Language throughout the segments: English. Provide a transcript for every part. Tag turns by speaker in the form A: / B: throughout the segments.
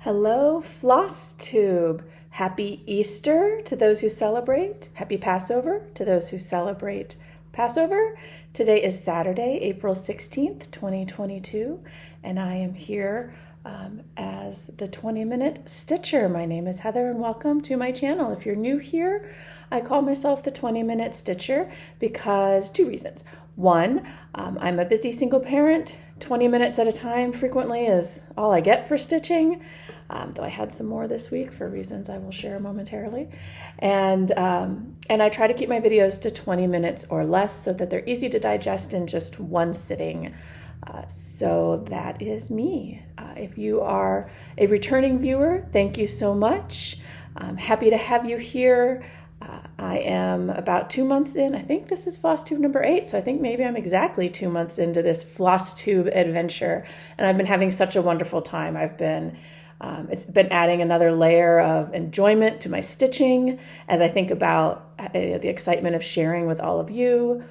A: Hello, Flosstube. Happy Easter to those who celebrate. Happy Passover to those who celebrate Passover. Today is Saturday, April 16th, 2022, and I am here as the 20-minute Stitcher. My name is Heather, and welcome to my channel. If you're new here, I call myself the 20-minute Stitcher because two reasons. One, I'm a busy single parent. 20 minutes at a time frequently is all I get for stitching, though I had some more this week for reasons I will share momentarily. And I try to keep my videos to 20 minutes or less so that they're easy to digest in just one sitting. So that is me. If you are a returning viewer, thank you so much. I'm happy to have you here. I am about 2 months in. I think this is Flosstube number 8, so I think maybe I'm exactly 2 months into this Flosstube adventure, and I've been having such a wonderful time. It's been adding another layer of enjoyment to my stitching as I think about the excitement of sharing with all of you.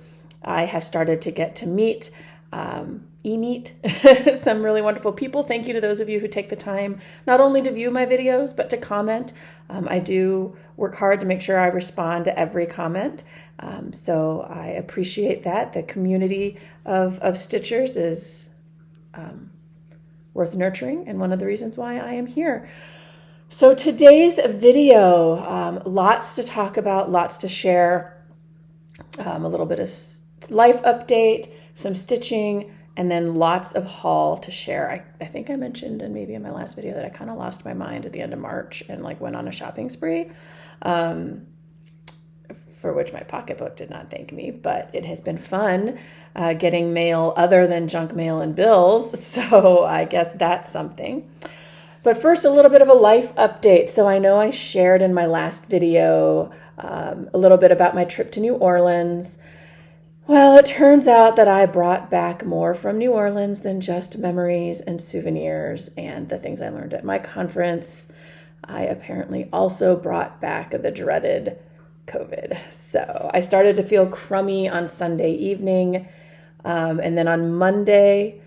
A: I have started to get to meet some really wonderful people. Thank you to those of you who take the time not only to view my videos, but to comment. I do work hard to make sure I respond to every comment. So I appreciate that. The community of Stitchers is worth nurturing, and one of the reasons why I am here. So today's video, lots to talk about, lots to share, a little bit of life update, some stitching, and then lots of haul to share. I think I mentioned, and maybe in my last video, that I kind of lost my mind at the end of March and went on a shopping spree, for which my pocketbook did not thank me, but it has been fun getting mail other than junk mail and bills, so I guess that's something. But first, a little bit of a life update. So I know I shared in my last video a little bit about my trip to New Orleans. Well, it turns out that I brought back more from New Orleans than just memories and souvenirs and the things I learned at my conference. I apparently also brought back the dreaded COVID. So I started to feel crummy on Sunday evening, and then on Monday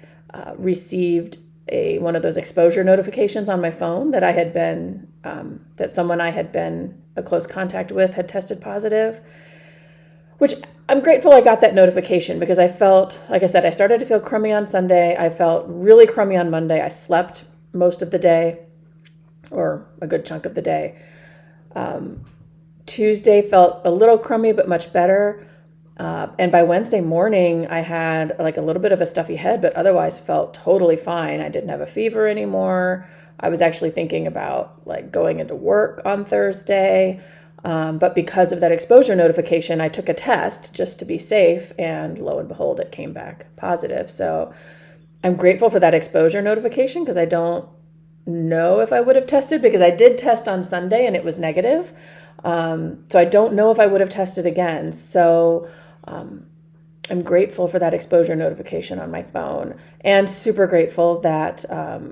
A: received one of those exposure notifications on my phone that that someone I had been a close contact with had tested positive, which I'm grateful I got that notification because I felt, like I said, I started to feel crummy on Sunday. I felt really crummy on Monday. I slept most of the day, or a good chunk of the day. Tuesday felt a little crummy, but much better. And by Wednesday morning, I had a little bit of a stuffy head, but otherwise felt totally fine. I didn't have a fever anymore. I was actually thinking about going into work on Thursday. But because of that exposure notification, I took a test just to be safe, and lo and behold, it came back positive. So I'm grateful for that exposure notification because I don't know if I would have tested, because I did test on Sunday and it was negative. So I don't know if I would have tested again. So I'm grateful for that exposure notification on my phone, and super grateful that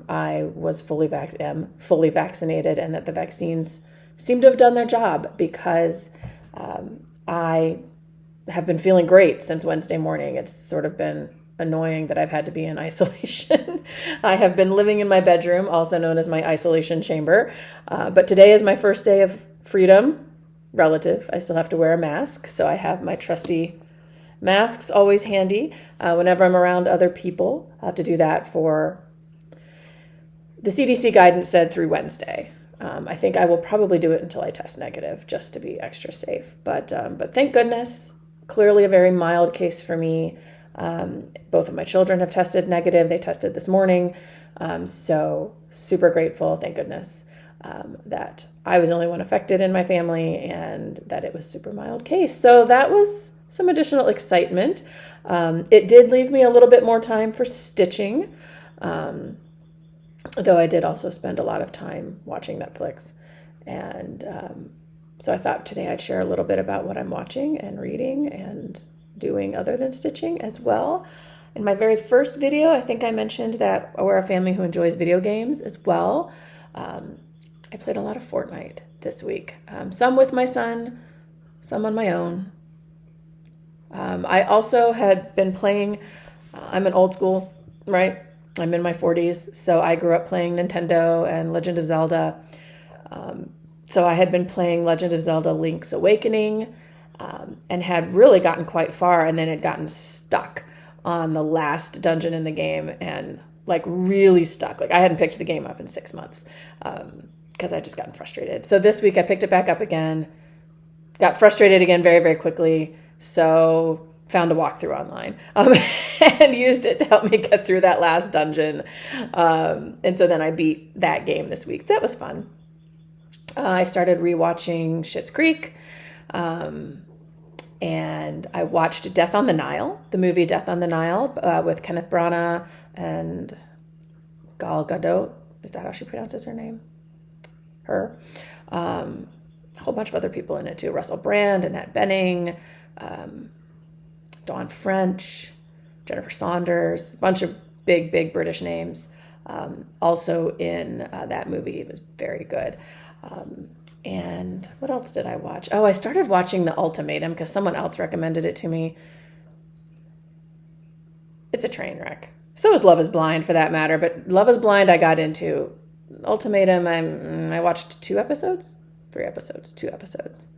A: I was fully vaccinated, and that the vaccines seem to have done their job, because I have been feeling great since Wednesday morning. It's sort of been annoying that I've had to be in isolation. I have been living in my bedroom, also known as my isolation chamber. But today is my first day of freedom, relative. I still have to wear a mask, so I have my trusty masks always handy whenever I'm around other people. I have to do that for the CDC guidance said through Wednesday. I think I will probably do it until I test negative, just to be extra safe. But thank goodness, clearly a very mild case for me. Both of my children have tested negative. They tested this morning. So super grateful, thank goodness, that I was the only one affected in my family, and that it was super mild case. So that was some additional excitement. It did leave me a little bit more time for stitching, though I did also spend a lot of time watching Netflix. And so I thought today I'd share a little bit about what I'm watching and reading and doing other than stitching as well. In my very first video, I think I mentioned that we're a family who enjoys video games as well. I played a lot of Fortnite this week, some with my son, some on my own. I also had been playing, I'm an old school, right? I'm in my 40s, so I grew up playing Nintendo and Legend of Zelda. So I had been playing Legend of Zelda Link's Awakening, and had really gotten quite far, and then had gotten stuck on the last dungeon in the game, and like really stuck. Like I hadn't picked the game up in 6 months because I just gotten frustrated. So this week I picked it back up again, got frustrated again very, very quickly. So found a walkthrough online and used it to help me get through that last dungeon. And so then I beat that game this week. So that was fun. I started rewatching Schitt's Creek. And I watched Death on the Nile, the movie Death on the Nile, with Kenneth Branagh and Gal Gadot. Is that how she pronounces her name? Her. A whole bunch of other people in it too. Russell Brand, Annette Bening, Dawn French, Jennifer Saunders, a bunch of big British names. Also in that movie. It was very good. And what else did I watch? Oh, I started watching The Ultimatum because someone else recommended it to me. It's a train wreck. So is Love is Blind for that matter, but Love is Blind I got into. Ultimatum, I watched 2 episodes? 3 episodes, 2 episodes.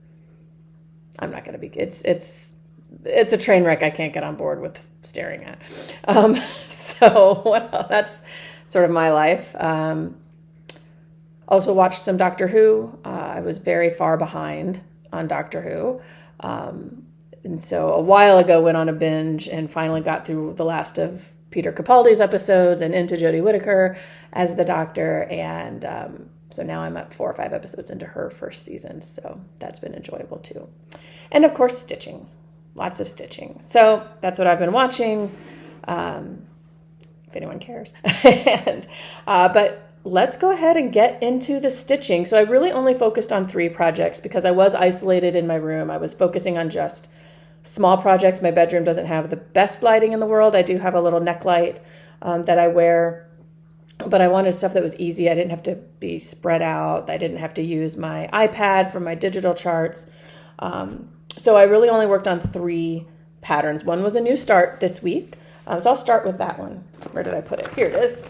A: I'm not going to be, it's a train wreck I can't get on board with staring at. So what else? That's sort of my life. Also watched some Doctor Who. I was very far behind on Doctor Who. And so a while ago went on a binge and finally got through the last of Peter Capaldi's episodes and into Jodie Whittaker as the Doctor. And so now I'm at 4 or 5 episodes into her first season. So that's been enjoyable too. And of course, stitching. Lots of stitching. So that's what I've been watching, if anyone cares. But let's go ahead and get into the stitching. So I really only focused on 3 projects because I was isolated in my room. I was focusing on just small projects. My bedroom doesn't have the best lighting in the world. I do have a little neck light that I wear, but I wanted stuff that was easy. I didn't have to be spread out. I didn't have to use my iPad for my digital charts. So I really only worked on 3 patterns. One was a new start this week. So I'll start with that one. Where did I put it? Here it is.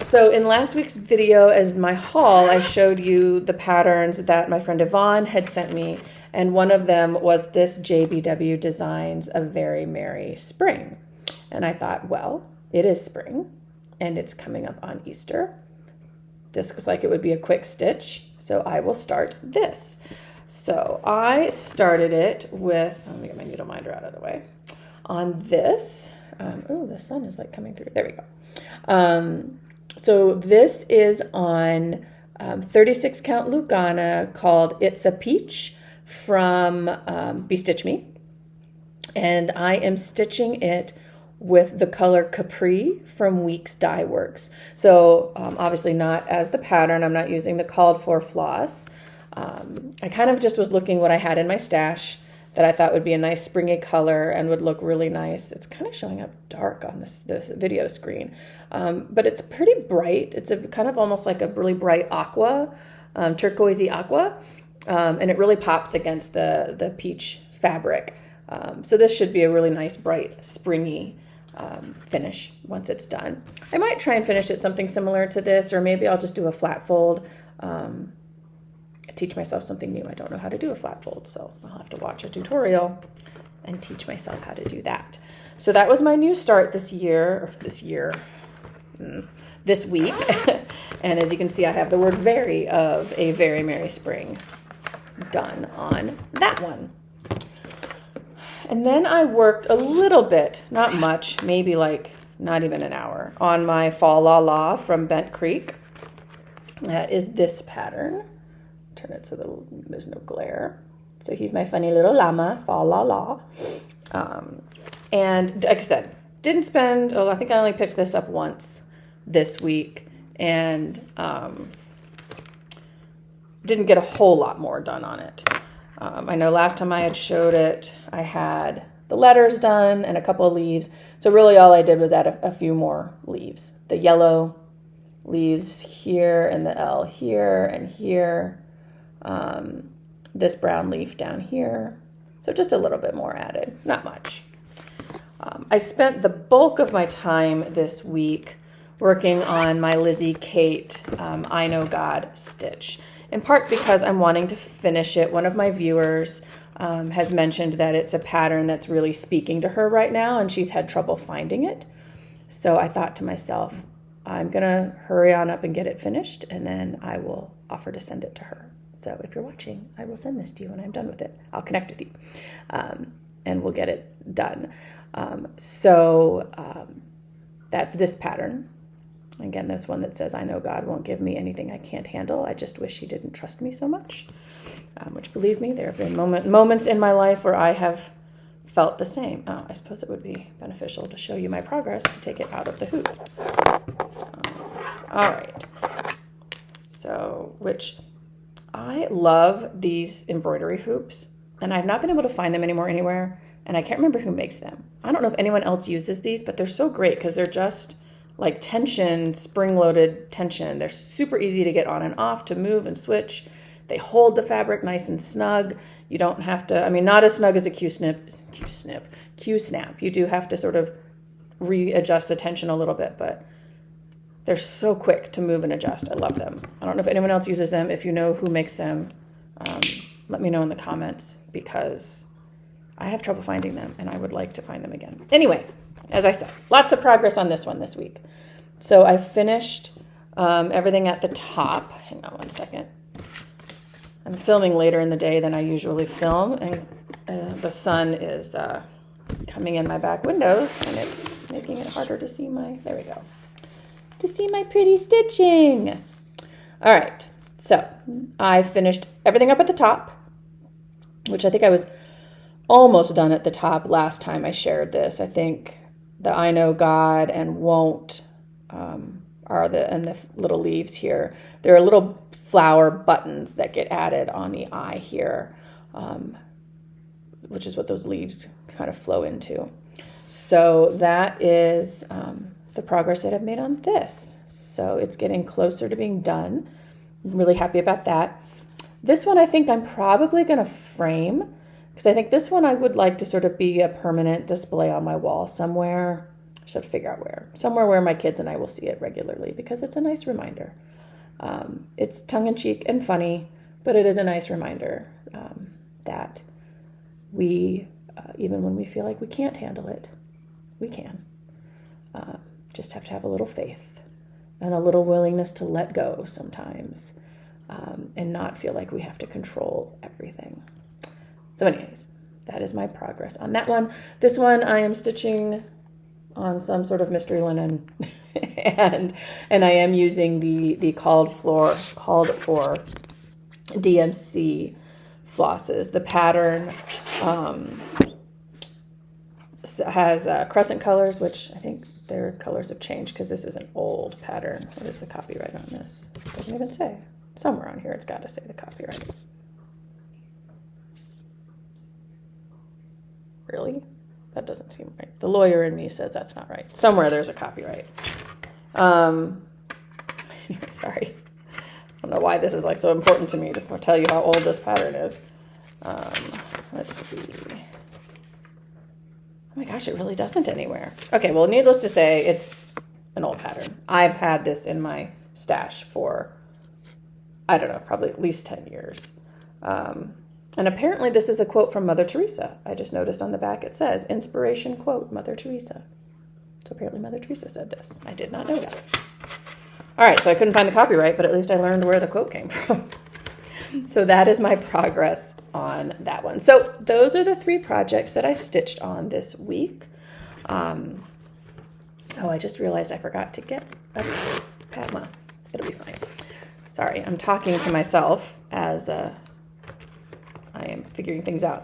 A: So in last week's video as my haul, I showed you the patterns that my friend Yvonne had sent me. And one of them was this JBW Designs A Very Merry Spring. And I thought, well, it is spring and it's coming up on Easter. This looks like it would be a quick stitch. So I will start this. So I started it with, let me get my needle minder out of the way. On this, oh, the sun is like coming through. There we go. So this is on 36 count Lugana called It's a Peach from Bestitch Me. And I am stitching it with the color Capri from Weeks Dye Works. So obviously not as the pattern. I'm not using the called for floss. I kind of just was looking what I had in my stash that I thought would be a nice springy color and would look really nice. It's kind of showing up dark on this video screen, but it's pretty bright. It's a kind of almost like a really bright aqua, turquoisey aqua, and it really pops against the peach fabric. So this should be a really nice, bright, springy finish once it's done. I might try and finish it something similar to this, or maybe I'll just do a flat fold. Teach myself something new. I don't know how to do a flat fold, so I'll have to watch a tutorial and teach myself how to do that. So that was my new start this week. And as you can see, I have the word very of A Very Merry Spring done on that one. And then I worked a little bit, not much, maybe like not even an hour, on my Fall La La from Bent Creek. That is this pattern. Turn it so there's no glare. So he's my funny little llama, Fall La La. And like I said, didn't spend, I think I only picked this up once this week, and didn't get a whole lot more done on it. I know last time I had showed it, I had the letters done and a couple of leaves. So really all I did was add a few more leaves. The yellow leaves here and the L here and here. This brown leaf down here. So just a little bit more added, not much. I spent the bulk of my time this week working on my Lizzie Kate I Know God stitch, in part because I'm wanting to finish it. One of my viewers has mentioned that it's a pattern that's really speaking to her right now, and she's had trouble finding it. So I thought to myself, I'm going to hurry on up and get it finished, and then I will offer to send it to her. So if you're watching, I will send this to you when I'm done with it. I'll connect with you, and we'll get it done. That's this pattern. Again, this one that says, I know God won't give me anything I can't handle. I just wish he didn't trust me so much. Which, believe me, there have been moments in my life where I have felt the same. Oh, I suppose it would be beneficial to show you my progress to take it out of the hoop. All right. So, which I love these embroidery hoops, and I've not been able to find them anymore anywhere, and I can't remember who makes them. I don't know if anyone else uses these, but they're so great because they're just like tension, spring-loaded tension. They're super easy to get on and off, to move and switch. They hold the fabric nice and snug. You don't have to, not as snug as a Q-snap. You do have to sort of readjust the tension a little bit, but they're so quick to move and adjust. I love them. I don't know if anyone else uses them. If you know who makes them, let me know in the comments, because I have trouble finding them and I would like to find them again. Anyway, as I said, lots of progress on this one this week. So I finished everything at the top. Hang on one second. I'm filming later in the day than I usually film, and the sun is coming in my back windows, and it's making it harder to see there we go, to see my pretty stitching. All right, so I finished everything up at the top, which I think I was almost done at the top last time I shared this. I think the I Know God and Won't are the little leaves here. There are little flower buttons that get added on the eye here, which is what those leaves kind of flow into. So that is the progress that I've made on this. So it's getting closer to being done. I'm really happy about that. This one I think I'm probably going to frame, because I think this one I would like to sort of be a permanent display on my wall somewhere. I just have to figure out where. Somewhere where my kids and I will see it regularly, because it's a nice reminder. It's tongue-in-cheek and funny, but it is a nice reminder that we, even when we feel like we can't handle it, we can. Just have to have a little faith and a little willingness to let go sometimes, and not feel like we have to control everything. So anyways, that is my progress on that one. This one I am stitching on some sort of mystery linen, and I am using the called for DMC flosses. The pattern has crescent colors, which I think their colors have changed because this is an old pattern. What is the copyright on this? It doesn't even say. Somewhere on here it's got to say the copyright. Really? That doesn't seem right. The lawyer in me says that's not right. Somewhere there's a copyright. Anyway, sorry. I don't know why this is like so important to me to tell you how old this pattern is. Let's see. Oh my gosh, it really doesn't anywhere. Okay, well, needless to say, it's an old pattern. I've had this in my stash for, I don't know, probably at least 10 years. And apparently this is a quote from Mother Teresa. I just noticed on the back it says, inspiration quote, Mother Teresa. So apparently Mother Teresa said this. I did not know that. All right, so I couldn't find the copyright, but at least I learned where the quote came from. So that is my progress on that one. So those are the 3 projects that I stitched on this week. Oh, I just realized I forgot to get a Padma. It'll be fine. Sorry, I'm talking to myself as I am figuring things out.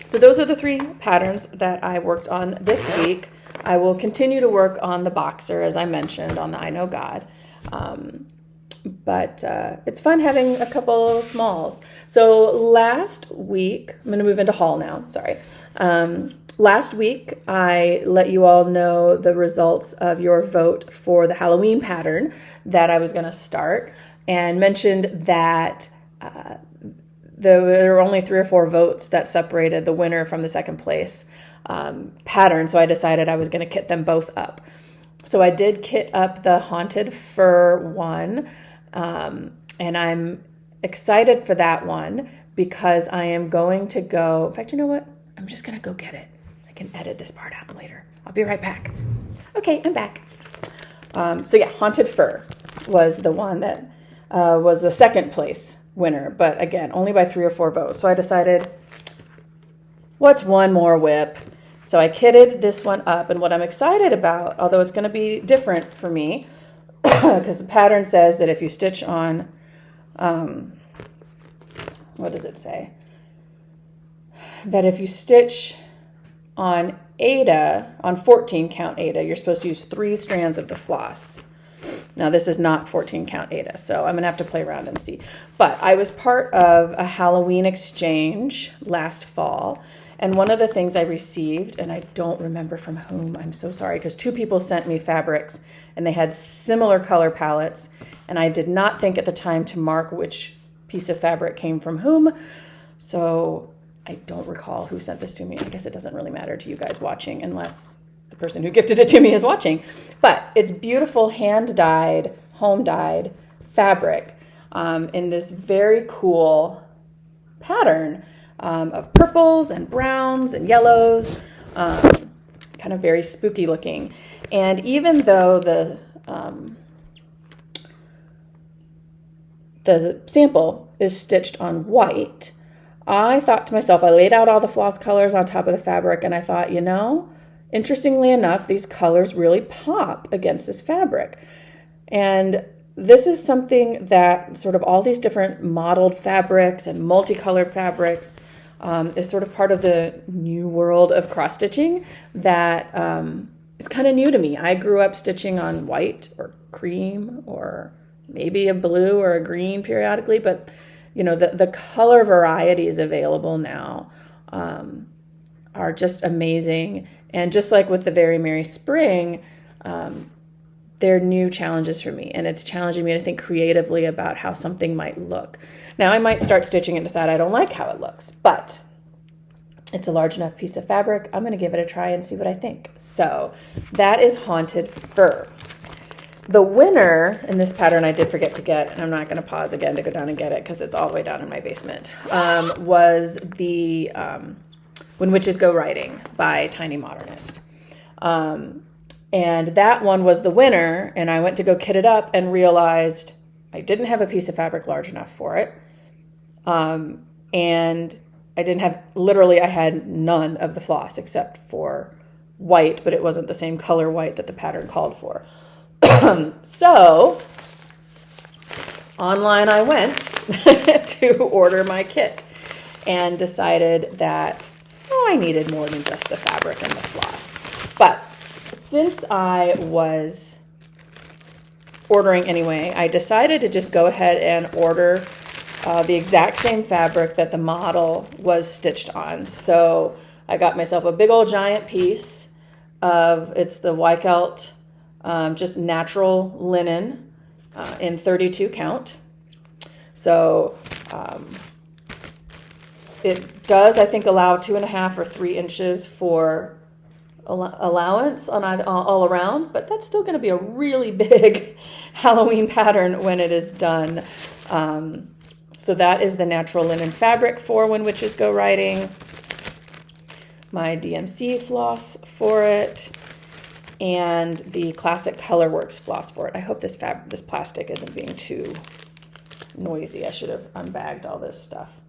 A: So those are the 3 patterns that I worked on this week. I will continue to work on the boxer, as I mentioned, on the I Know God. But it's fun having a couple little smalls. So last week, I'm going to move into haul now, sorry. Last week, I let you all know the results of your vote for the Halloween pattern that I was going to start, and mentioned that there were only 3 or 4 votes that separated the winner from the second place pattern, so I decided I was going to kit them both up. So I did kit up the Haunted Fur one, and I'm excited for that one because I am going to go, in fact, you know what? I'm just going to go get it. I can edit this part out later. I'll be right back. Okay, I'm back. So yeah, Haunted Fur was the one that was the second place winner, but again, only by 3 or 4 votes. So I decided, what's one more whip? So I kitted this one up, and what I'm excited about, although it's going to be different for me, because the pattern says that if you stitch on, what does it say? That if you stitch on Aida, on 14 count Aida, you're supposed to use 3 strands of the floss. Now this is not 14 count Aida, so I'm gonna have to play around and see. But I was part of a Halloween exchange last fall, and one of the things I received, and I don't remember from whom, I'm so sorry, because 2 people sent me fabrics and they had similar color palettes, and I did not think at the time to mark which piece of fabric came from whom, so I don't recall who sent this to me. I guess it doesn't really matter to you guys watching unless the person who gifted it to me is watching. But it's beautiful hand-dyed, home-dyed fabric in this very cool pattern of purples and browns and yellows, kind of very spooky looking. And even though the sample is stitched on white, I thought to myself, I laid out all the floss colors on top of the fabric, and I thought, you know, interestingly enough, these colors really pop against this fabric. And this is something that sort of all these different mottled fabrics and multicolored fabrics is sort of part of the new world of cross-stitching that is kind of new to me. I grew up stitching on white or cream or maybe a blue or a green periodically, but you know, the color varieties available now are just amazing. And just like with the Very Merry Spring, they're new challenges for me. And it's challenging me to think creatively about how something might look. Now, I might start stitching and decide I don't like how it looks, but it's a large enough piece of fabric. I'm going to give it a try and see what I think. So that is Haunted Fur. The winner in this pattern I did forget to get, and I'm not going to pause again to go down and get it because it's all the way down in my basement, was the When Witches Go Riding by Tiny Modernist. And that one was the winner, and I went to go kit it up and realized I didn't have a piece of fabric large enough for it. And I didn't have, literally I had none of the floss except for white, but it wasn't the same color white that the pattern called for. So online I went to order my kit and decided that I needed more than just the fabric and the floss. But since I was ordering anyway, I decided to just go ahead and order the exact same fabric that the model was stitched on. So I got myself a big old giant piece of, it's the Weichelt just natural linen in 32 count. So it does, I think, allow 2.5 or 3 inches for allowance on all around, but that's still going to be a really big Halloween pattern when it is done. So that is the natural linen fabric for When Witches Go Riding. My DMC floss for it, and the classic Colorworks floss for it. I hope this plastic isn't being too noisy. I should have unbagged all this stuff.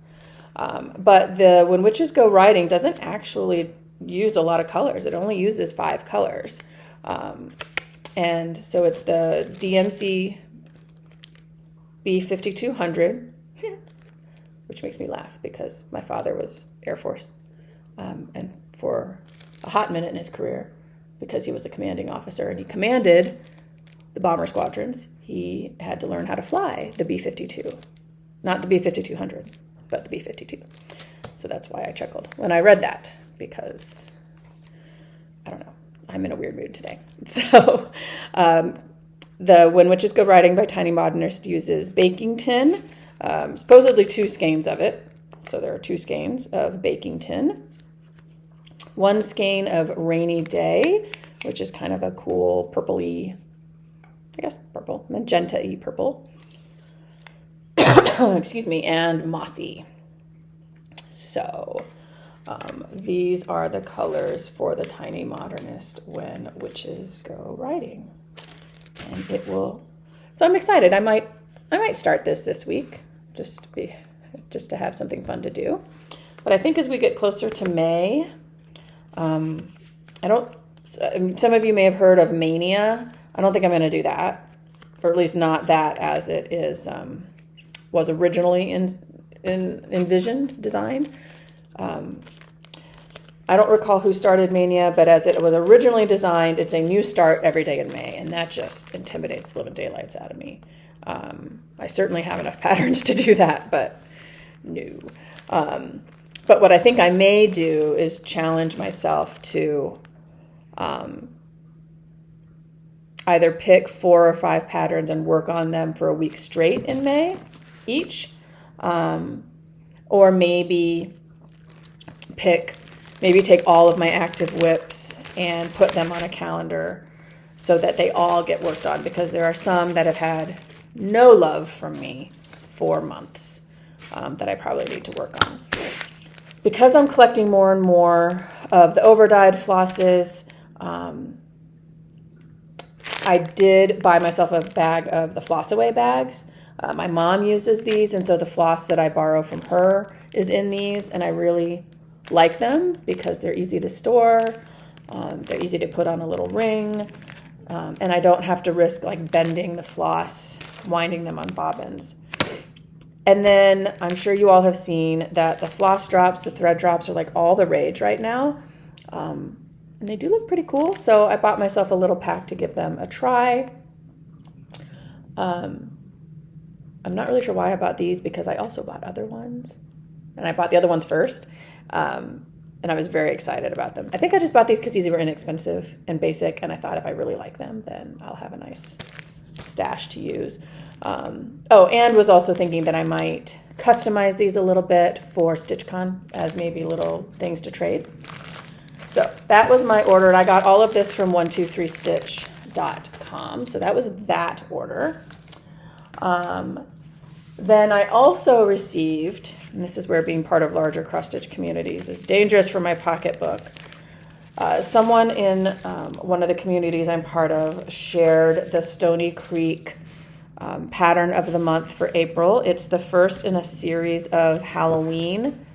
A: But the When Witches Go Riding doesn't actually use a lot of colors. It only uses 5 colors. And so it's the DMC B5200, which makes me laugh because my father was Air Force. And for a hot minute in his career, because he was a commanding officer and he commanded the bomber squadrons, he had to learn how to fly the B-52. Not the B-5200, but the B-52. So that's why I chuckled when I read that, because, I don't know, I'm in a weird mood today. So the When Witches Go Riding by Tiny Modernist uses baking tin, supposedly 2 skeins of it. So there are 2 skeins of baking tin. 1 skein of Rainy Day, which is kind of a cool purpley, I guess purple, magenta-y purple. Excuse me, and mossy. So these are the colors for the Tiny Modernist when witches go riding. And it will, so I'm excited. I might start this week just to have something fun to do. But I think as we get closer to May, some of you may have heard of Mania. I don't think I'm going to do that, or at least not that as it is was originally envisioned, designed. I don't recall who started Mania, but as it was originally designed, it's a new start every day in May, and that just intimidates the living daylights out of me. I certainly have enough patterns to do that, but no. But what I think I may do is challenge myself to either pick 4 or 5 patterns and work on them for a week straight in May each, or maybe take all of my active whips and put them on a calendar so that they all get worked on, because there are some that have had no love from me for months that I probably need to work on. Because I'm collecting more and more of the over-dyed flosses, I did buy myself a bag of the Floss Away bags. My mom uses these, and so the floss that I borrow from her is in these, and I really like them because they're easy to store, they're easy to put on a little ring, and I don't have to risk like bending the floss, winding them on bobbins. And then I'm sure you all have seen that the floss drops, the thread drops are like all the rage right now. And they do look pretty cool. So I bought myself a little pack to give them a try. I'm not really sure why I bought these, because I also bought other ones. And I bought the other ones first. And I was very excited about them. I think I just bought these because these were inexpensive and basic. And I thought if I really like them, then I'll have a nice stash to use. And was also thinking that I might customize these a little bit for StitchCon as maybe little things to trade. So that was my order, and I got all of this from 123stitch.com. So that was that order. Then I also received, and this is where being part of larger cross-stitch communities is dangerous for my pocketbook. Someone in one of the communities I'm part of shared the Stony Creek pattern of the month for April. It's the first in a series of Halloween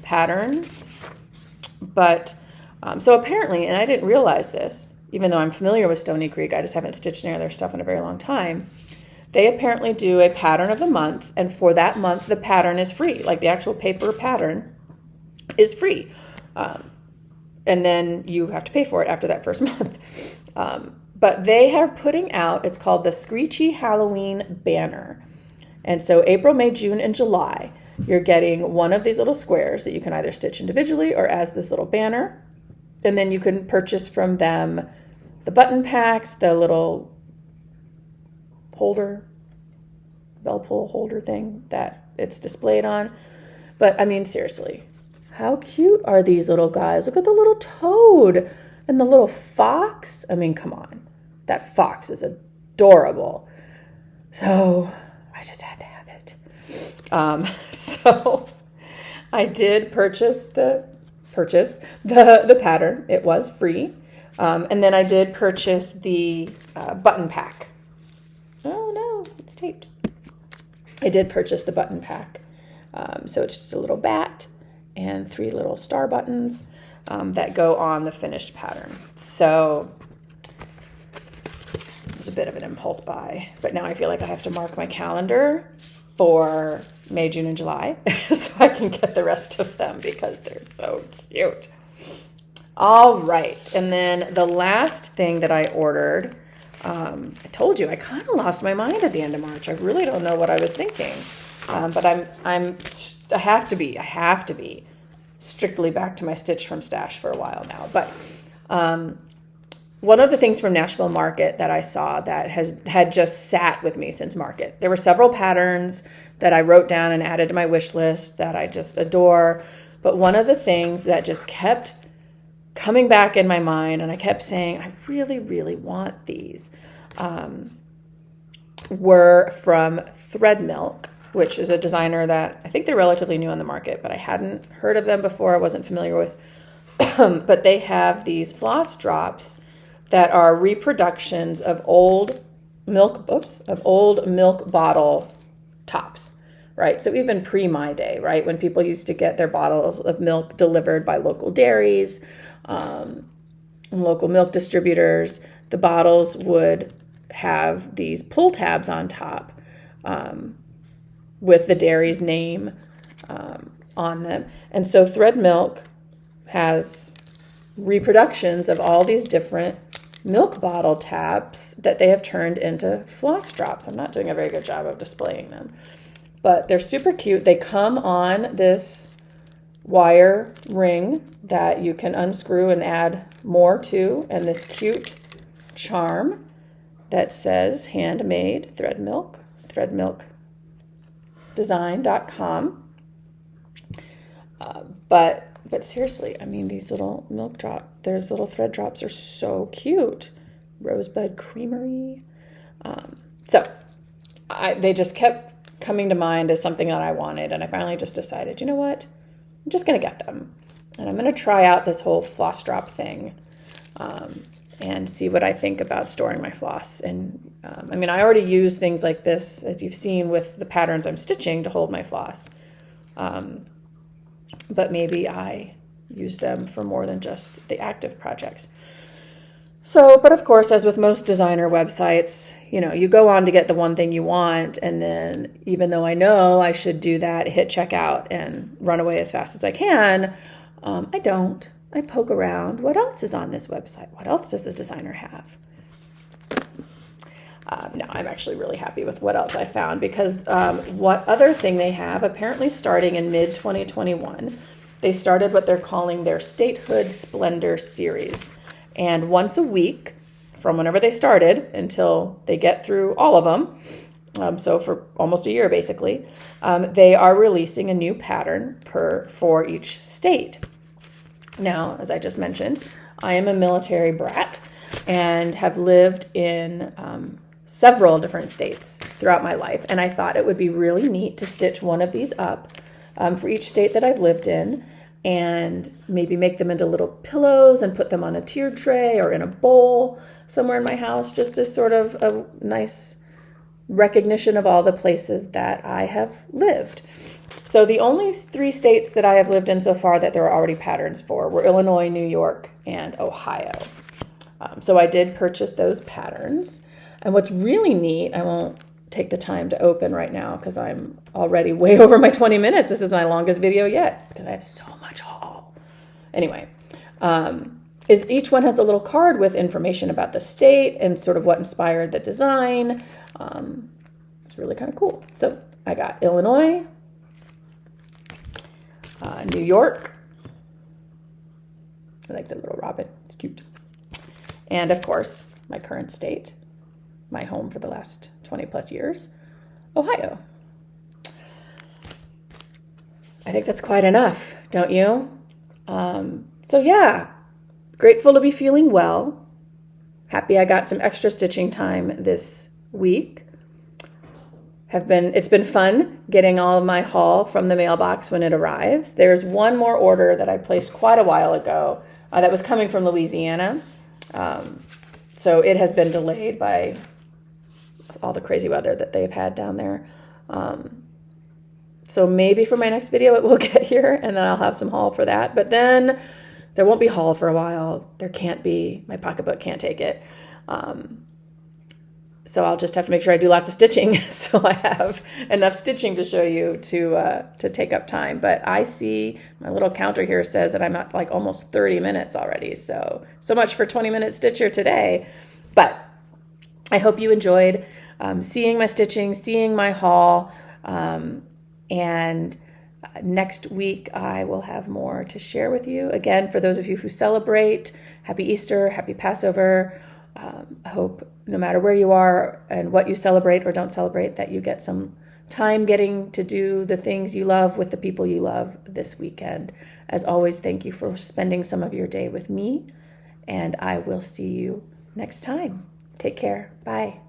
A: patterns. But so apparently, and I didn't realize this, even though I'm familiar with Stony Creek, I just haven't stitched any of their stuff in a very long time. They apparently do a pattern of the month, and for that month, the pattern is free. Like the actual paper pattern is free. And then you have to pay for it after that first month. But they are putting out, it's called the Screechy Halloween Banner. And so April, May, June, and July, you're getting one of these little squares that you can either stitch individually or as this little banner. And then you can purchase from them the button packs, the little holder, bell pull holder thing that it's displayed on. But I mean, seriously, how cute are these little guys? Look at the little toad and the little fox. I mean, come on. That fox is adorable. So I just had to have it. So I did purchase the pattern. It was free. And then I did purchase the button pack. Oh no, it's taped. I did purchase the button pack. So it's just a little bat and 3 little star buttons that go on the finished pattern. So it was a bit of an impulse buy, but now I feel like I have to mark my calendar for May, June, and July so I can get the rest of them because they're so cute. All right, and then the last thing that I ordered, I told you I kind of lost my mind at the end of March. I really don't know what I was thinking, but I have to be strictly back to my Stitch from Stash for a while now. But one of the things from Nashville Market that I saw that had just sat with me since Market, there were several patterns that I wrote down and added to my wish list that I just adore. But one of the things that just kept coming back in my mind, and I kept saying, I really, really want these, were from Thread Milk, which is a designer that I think they're relatively new on the market, but I hadn't heard of them before. I wasn't familiar with. But they have these floss drops that are reproductions of old milk bottle tops, right? So even pre my day, right, when people used to get their bottles of milk delivered by local dairies, and local milk distributors, the bottles would have these pull tabs on top, with the dairy's name on them. And so Thread Milk has reproductions of all these different milk bottle tabs that they have turned into floss drops. I'm not doing a very good job of displaying them, but they're super cute. They come on this wire ring that you can unscrew and add more to, and this cute charm that says handmade Thread Milk, threadmilkdesign.com. But seriously, I mean, these little there's little thread drops are so cute. Rosebud Creamery. They just kept coming to mind as something that I wanted, and I finally just decided, you know what? I'm just going to get them, and I'm going to try out this whole floss drop thing, and see what I think about storing my floss. And I mean, I already use things like this, as you've seen, with the patterns I'm stitching to hold my floss. But maybe I use them for more than just the active projects. So, but of course, as with most designer websites, you know, you go on to get the one thing you want, and then even though I know I should do that, hit checkout and run away as fast as I can, I don't. I poke around. What else is on this website? What else does the designer have? No, I'm actually really happy with what else I found, because what other thing they have, apparently starting in mid-2021, they started what they're calling their Statehood Splendor series. And once a week, from whenever they started until they get through all of them, so for almost a year basically, they are releasing a new pattern for each state. Now, as I just mentioned, I am a military brat and have lived in several different states throughout my life. And I thought it would be really neat to stitch one of these up for each state that I've lived in, and maybe make them into little pillows and put them on a tiered tray or in a bowl somewhere in my house, just as sort of a nice recognition of all the places that I have lived. So the only 3 states that I have lived in so far that there are already patterns for were Illinois, New York, and Ohio. So I did purchase those patterns. And what's really neat, I won't take the time to open right now because I'm already way over my 20 minutes. This is my longest video yet because I have so much haul. Anyway, is each one has a little card with information about the state and sort of what inspired the design. It's really kind of cool. So I got Illinois, New York. I like the little robin. It's cute. And of course, my current state, my home for the last 20 plus years, Ohio. I think that's quite enough, don't you? So yeah, grateful to be feeling well. Happy I got some extra stitching time this week. It's been fun getting all of my haul from the mailbox when it arrives. There's one more order that I placed quite a while ago that was coming from Louisiana. So it has been delayed by all the crazy weather that they've had down there. So maybe for my next video it will get here, and then I'll have some haul for that. But then there won't be haul for a while. There can't be. My pocketbook can't take it. So I'll just have to make sure I do lots of stitching so I have enough stitching to show you to take up time. But I see my little counter here says that I'm at like almost 30 minutes already. So much for 20-minute stitcher today. But I hope you enjoyed seeing my stitching, seeing my haul. And next week I will have more to share with you. Again, for those of you who celebrate, Happy Easter, Happy Passover. I hope no matter where you are and what you celebrate or don't celebrate, that you get some time getting to do the things you love with the people you love this weekend. As always, thank you for spending some of your day with me, and I will see you next time. Take care. Bye.